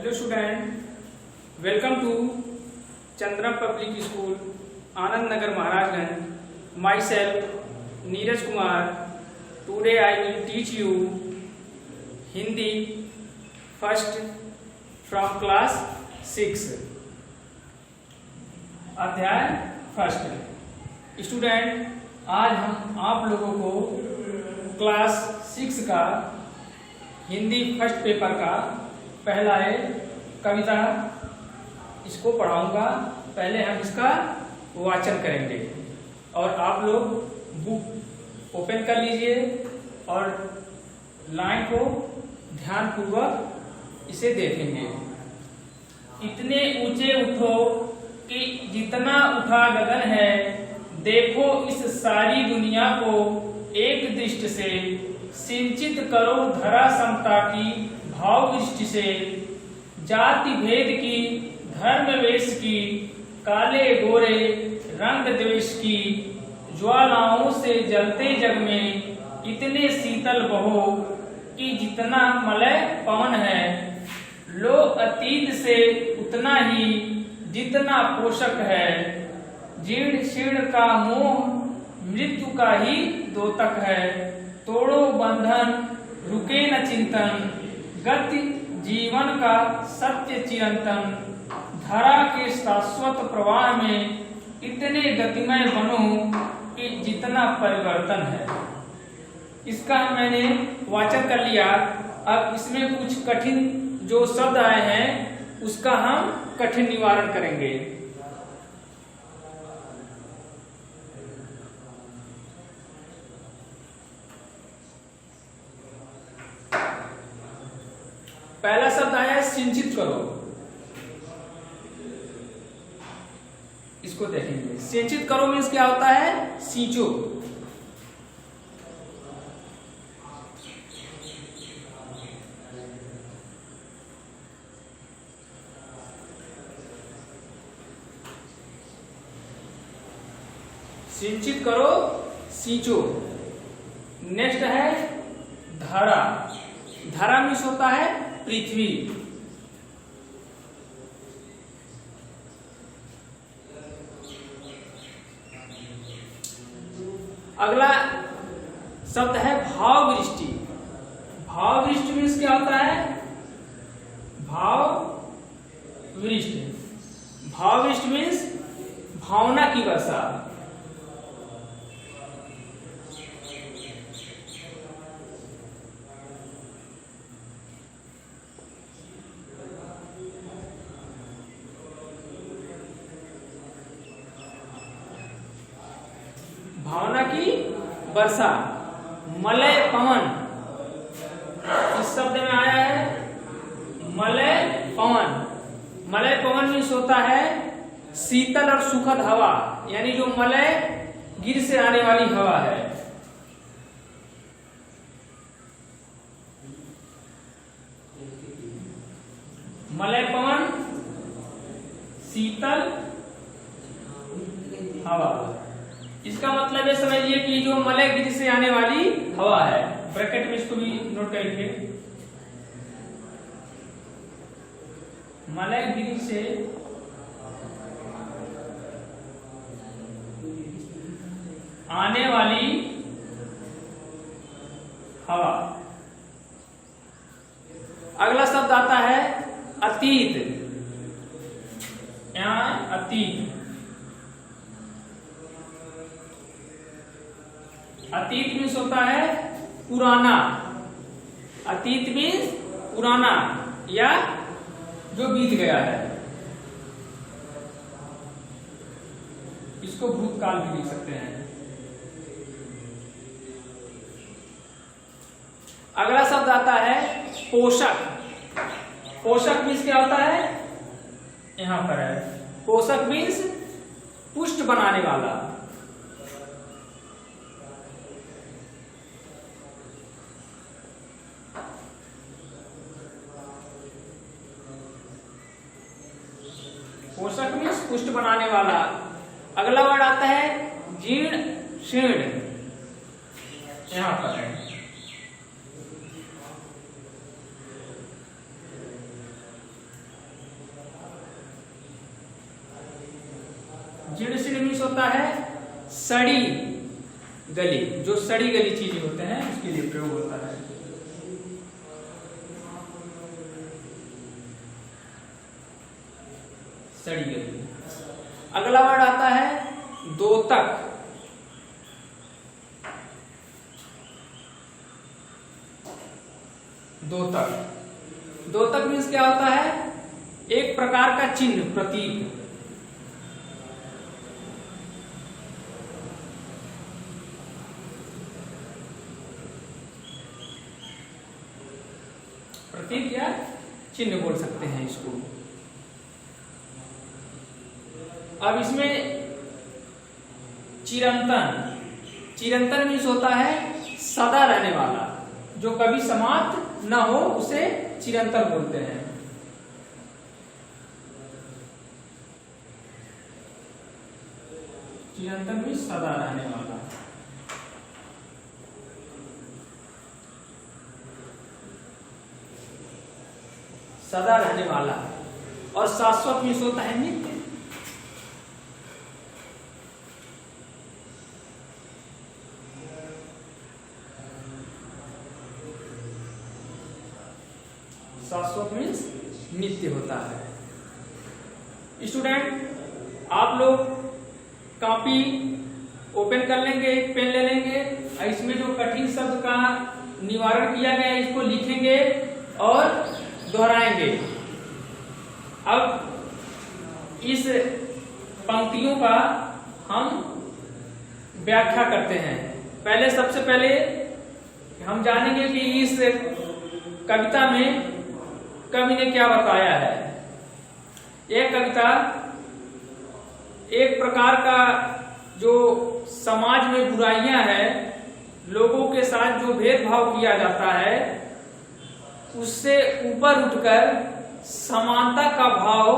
Hello student, welcome to Chandra Public School, Anand Nagar, Maharashtra. Myself Neeraj Kumar. Today I will teach you Hindi first from class 6. अध्याय first. Student, आज हम आप लोगों को class 6 का Hindi first paper का पहला कविता इसको पढ़ाऊंगा। पहले हम इसका वाचन करेंगे और आप लोग बुक ओपन कर लीजिए और लाइन को ध्यानपूर्वक इसे देखेंगे। इतने ऊंचे उठो कि जितना उठा गगन है, देखो इस सारी दुनिया को एक दृष्टि से, सिंचित करो धरा समता की भाव दृष्टि से, जाति भेद की, धर्म वेश की, काले गोरे रंग द्वेष की, ज्वालाओं से जलते जग में इतने शीतल बहो कि जितना मलय पवन है, लो अतीत से उतना ही जितना पोषक है, जीर्ण शीर्ण का मोह मृत्यु का ही द्योतक है, तोड़ो बंधन रुके न चिंतन, गति जीवन का सत्य चिरंतन, धरा के शाश्वत प्रवाह में इतने गतिमय बनो कि जितना परिवर्तन है। इसका मैंने वाचन कर लिया। अब इसमें कुछ कठिन जो शब्द आए हैं उसका हम कठिन निवारण करेंगे। पहला शब्द आया सिंचित करो। इसको देखेंगे। सिंचित करो मीन्स क्या होता है? सींचो। सिंचित करो, सींचो। नेक्स्ट है धारा। धारा मीन्स होता है पृथ्वी। अगला शब्द है भाव वृष्टि। भाव वृष्टि मीन्स क्या होता है? भाव वृष्टि। भाव वृष्टि मीन्स भावना की वर्षा। भावना की वर्षा। मलय पवन इस शब्द में आया है। मलय पवन। मलय पवन मीन्स होता है शीतल और सुखद हवा, यानी जो मलय गिर से आने वाली हवा है। मलय पवन, शीतल हवा। इसका मतलब ये समझिए कि जो मलय गिर से आने वाली हवा है। ब्रैकेट में इसको भी नोट करिए। मलय गिर से आने वाली हवा। अगला शब्द आता है अतीत। यहाँ अतीत। अतीत मीन्स होता है पुराना। अतीत मीन्स पुराना या जो बीत गया है। इसको भूतकाल भी लिख सकते हैं। अगला शब्द आता है पोषक। पोषक मीन्स क्या होता है? यहां पर है। पोषक मीन्स पुष्ट बनाने वाला। पोषक मीन्स पुष्ट बनाने वाला। अगला वर्ड आता है जीर्ण शीर्ण। यहां पर है। जीर्ण शीर्ण मीन्स होता है सड़ी गली, जो सड़ी गली चीजें होते हैं उसके लिए प्रयोग होता है। सड़ी गली। अगला वर्ड आता है दोतक। दोतक, दोतक मीन्स क्या होता है? एक प्रकार का चिन्ह, प्रतीक। प्रतीक या चिन्ह बोल सकते हैं इसको। अब इसमें चिरंतन, चिरंतन मीन्स होता है सदा रहने वाला, जो कभी समाप्त न हो उसे चिरंतन बोलते हैं। चिरंतन मीन्स सदा रहने वाला। सदा रहने वाला। और शाश्वत मीन्स होता है नित्य। शाश्वत मीन्स नित्य होता है। स्टूडेंट, आप लोग कॉपी ओपन कर लेंगे, एक पेन ले लेंगे, इसमें जो कठिन शब्द का निवारण किया गया है इसको लिखेंगे और दोहराएंगे। अब इस पंक्तियों का हम व्याख्या करते हैं। पहले सबसे पहले हम जानेंगे कि इस कविता में कवि ने क्या बताया है। यह कविता एक प्रकार का जो समाज में बुराइयां हैं, लोगों के साथ जो भेदभाव किया जाता है, उससे ऊपर उठकर समानता का भाव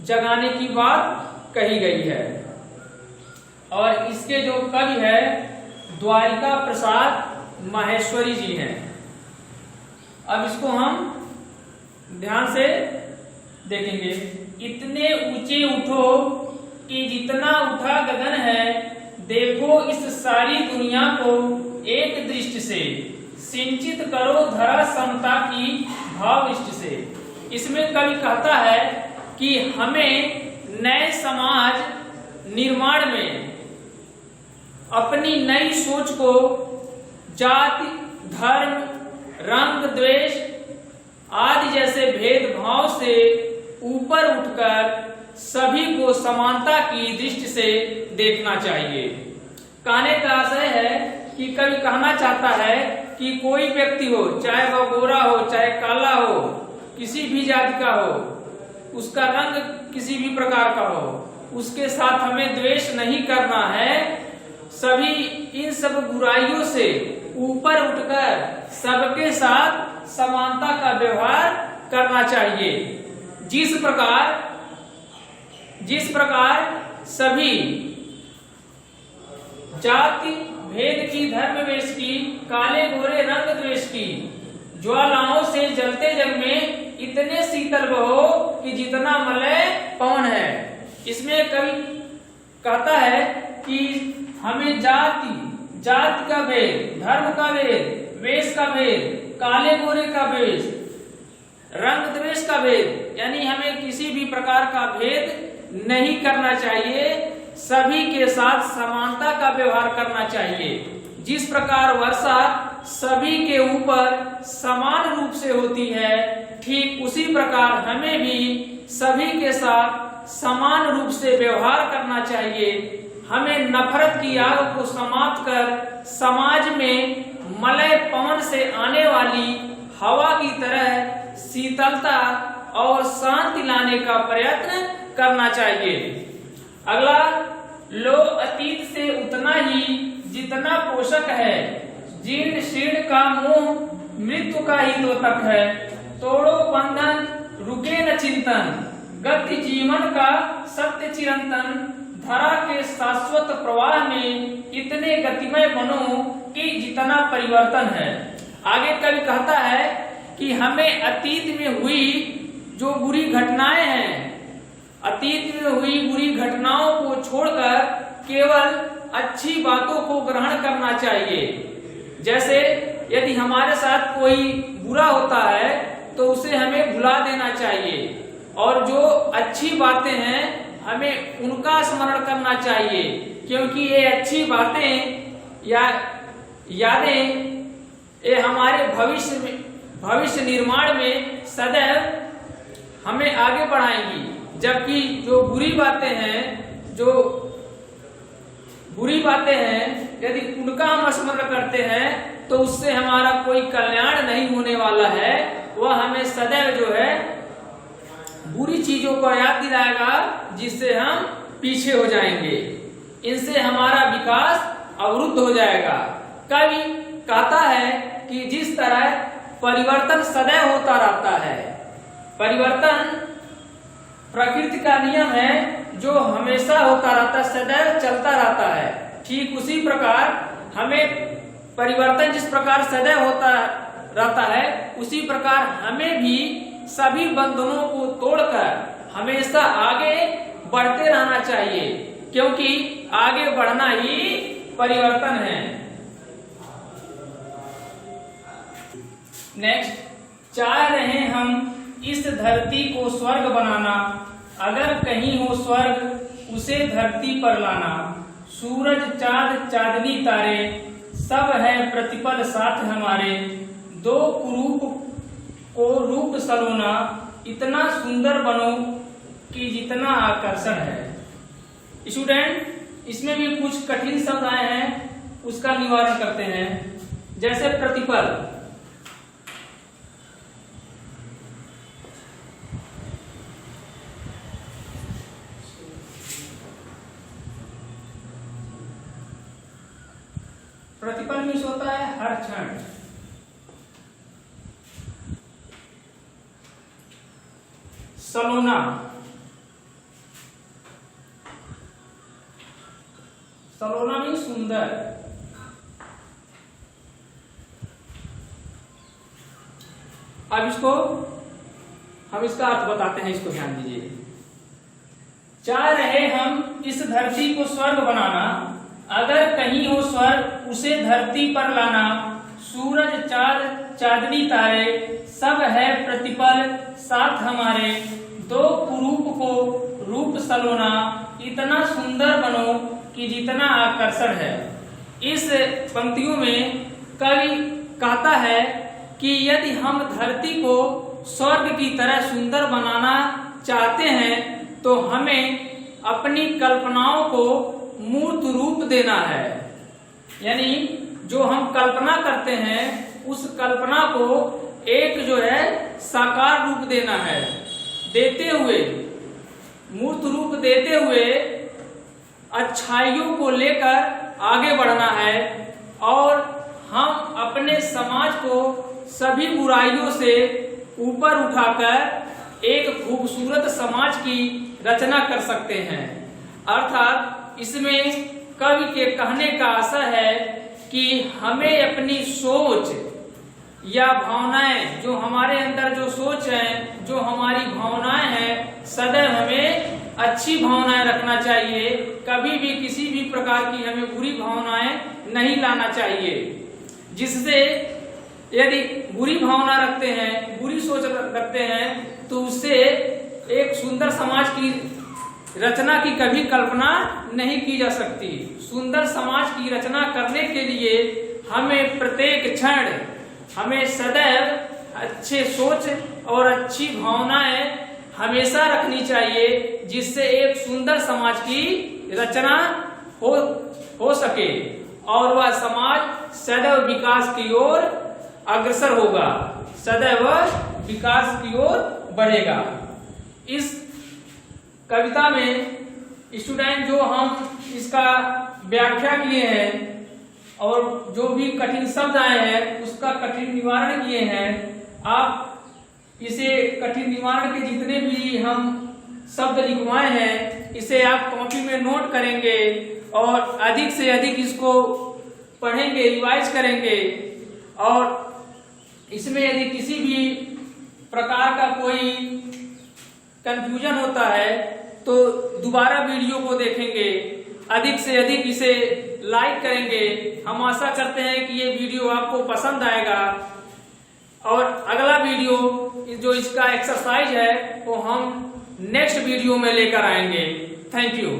जगाने की बात कही गई है। और इसके जो कवि है द्वारिका प्रसाद माहेश्वरी जी हैं। अब इसको हम ध्यान से देखेंगे। इतने ऊंचे उठो कि जितना उठा गगन है, देखो इस सारी दुनिया को एक दृष्टि से, सिंचित करो धरा समता की भाव इष्ट से। इसमें कवि कहता है कि हमें नए समाज निर्माण में अपनी नई सोच को जाति, धर्म, रंग, द्वेष आदि जैसे भेदभाव से ऊपर उठकर सभी को समानता की दृष्टि से देखना चाहिए। कहने का आशय है कि कवि कहना चाहता है कि कोई व्यक्ति हो, चाहे वह गोरा हो, चाहे काला हो, किसी भी जाति का हो, उसका रंग किसी भी प्रकार का हो, उसके साथ हमें द्वेष नहीं करना है। सभी इन सब बुराइयों से ऊपर उठकर सबके साथ समानता का व्यवहार करना चाहिए। जिस प्रकार सभी जाति भेद की, धर्म वेश की, काले गोरे रंग द्वेष की ज्वालाओं से जलते जग में इतने शीतल बहो कि जितना मलय पवन है। इसमें कवि कहता है कि हमें जाति का भेद, धर्म का भेद, वेश का भेद, काले गोरे का भेद, रंग द्वेष का भेद, यानी हमें किसी भी प्रकार का भेद नहीं करना चाहिए। सभी के साथ समानता का व्यवहार करना चाहिए। जिस प्रकार वर्षा सभी के ऊपर समान रूप से होती है, ठीक उसी प्रकार हमें भी सभी के साथ समान रूप से व्यवहार करना चाहिए। हमें नफरत की आग को समाप्त कर समाज में मलय पवन से आने वाली हवा की तरह शीतलता और शांति लाने का प्रयत्न करना चाहिए। अगला, लो अतीत से उतना ही जितना पोषक है, जीर्ण शीर्ण का मोह मृत्यु का ही द्योतक है। तोड़ो बंधन रुके न चिंतन, गति जीवन का सत्य चिरंतन। धरा के शाश्वत प्रवाह में इतने गतिमय बनो कि जितना परिवर्तन है। आगे कवि कहता है कि हमें अतीत में हुई जो बुरी घटनाएं हैं अतीत में हुई बुरी घटनाओं को छोड़कर केवल अच्छी बातों को ग्रहण करना चाहिए। जैसे यदि हमारे साथ कोई बुरा होता है तो उसे हमें भुला देना चाहिए और जो अच्छी बातें हैं हमें उनका स्मरण करना चाहिए, क्योंकि ये अच्छी बातें या यादें ये हमारे भविष्य निर्माण में सदैव हमें आगे बढ़ाएंगी। जबकि जो बुरी बातें हैं यदि उनका हम स्मरण करते हैं तो उससे हमारा कोई कल्याण नहीं होने वाला है। वह हमें सदैव जो है बुरी चीजों को याद दिलाएगा जिससे हम पीछे हो जाएंगे। इनसे हमारा विकास अवरुद्ध हो जाएगा। कवि कहता है कि जिस तरह परिवर्तन सदैव होता रहता है, परिवर्तन प्रकृति का नियम है जो हमेशा होता रहता है, सदैव चलता रहता है। ठीक उसी प्रकार हमें परिवर्तन जिस प्रकार सदैव होता रहता है उसी प्रकार हमें भी सभी बंधनों को तोड़कर हमेशा आगे बढ़ते रहना चाहिए, क्योंकि आगे बढ़ना ही परिवर्तन है। नेक्स्ट, चाह रहे हम इस धरती को स्वर्ग बनाना, अगर कहीं हो स्वर्ग उसे धरती पर लाना। सूरज चांद चांदनी तारे सब है प्रतिपल साथ हमारे, दो कुरूप को रूप सलोना, इतना सुंदर बनो कि जितना आकर्षण है। स्टूडेंट, इसमें भी कुछ कठिन शब्द आए हैं, उसका निवारण करते हैं। जैसे प्रतिपल, प्रतिपल मीन्स होता है हर क्षण। सलोना, सलोना मीन्स सुंदर। अब हम इसका अर्थ बताते हैं, इसको ध्यान दीजिए। चाह रहे हम इस धरती को स्वर्ग बनाना, अगर कहीं हो स्वर्ग उसे धरती पर लाना। सूरज चांद चांदनी तारे सब है प्रतिपल साथ हमारे, दो कुरूप को रूप सलोना, इतना सुंदर बनो कि जितना आकर्षण है। इस पंक्तियों में कवि कहता है कि यदि हम धरती को स्वर्ग की तरह सुंदर बनाना चाहते हैं तो हमें अपनी कल्पनाओं को मूर्त रूप देना है। यानी जो हम कल्पना करते हैं उस कल्पना को एक जो है साकार रूप देना है, देते हुए मूर्त रूप देते हुए अच्छाइयों को लेकर आगे बढ़ना है और हम अपने समाज को सभी बुराइयों से ऊपर उठाकर एक खूबसूरत समाज की रचना कर सकते हैं। अर्थात इसमें कवि के कहने का आशय है कि हमें अपनी सोच या भावनाएं, जो हमारे अंदर जो सोच है, जो हमारी भावनाएं हैं, सदैव हमें अच्छी भावनाएं रखना चाहिए। कभी भी किसी भी प्रकार की हमें बुरी भावनाएं नहीं लाना चाहिए, जिससे यदि बुरी भावना रखते हैं, बुरी सोच रखते हैं तो उससे एक सुंदर समाज की रचना की कभी कल्पना नहीं की जा सकती। सुंदर समाज की रचना करने के लिए हमें प्रत्येक क्षण हमें सदैव अच्छे सोच और अच्छी भावनाएं हमेशा रखनी चाहिए, जिससे एक सुंदर समाज की रचना हो सके और वह समाज सदैव विकास की ओर अग्रसर होगा, सदैव विकास की ओर बढ़ेगा। इस कविता में स्टूडेंट जो हम इसका व्याख्या किए हैं और जो भी कठिन शब्द आए हैं उसका कठिन निवारण किए हैं। आप इसे कठिन निवारण के जितने भी हम शब्द लिखवाए हैं इसे आप कॉपी में नोट करेंगे और अधिक से अधिक इसको पढ़ेंगे, रिवाइज करेंगे। और इसमें यदि किसी भी प्रकार का कोई कंफ्यूजन होता है तो दोबारा वीडियो को देखेंगे, अधिक से अधिक इसे लाइक करेंगे। हम आशा करते हैं कि ये वीडियो आपको पसंद आएगा और अगला वीडियो जो इसका एक्सरसाइज है वो हम नेक्स्ट वीडियो में लेकर आएंगे। Thank you.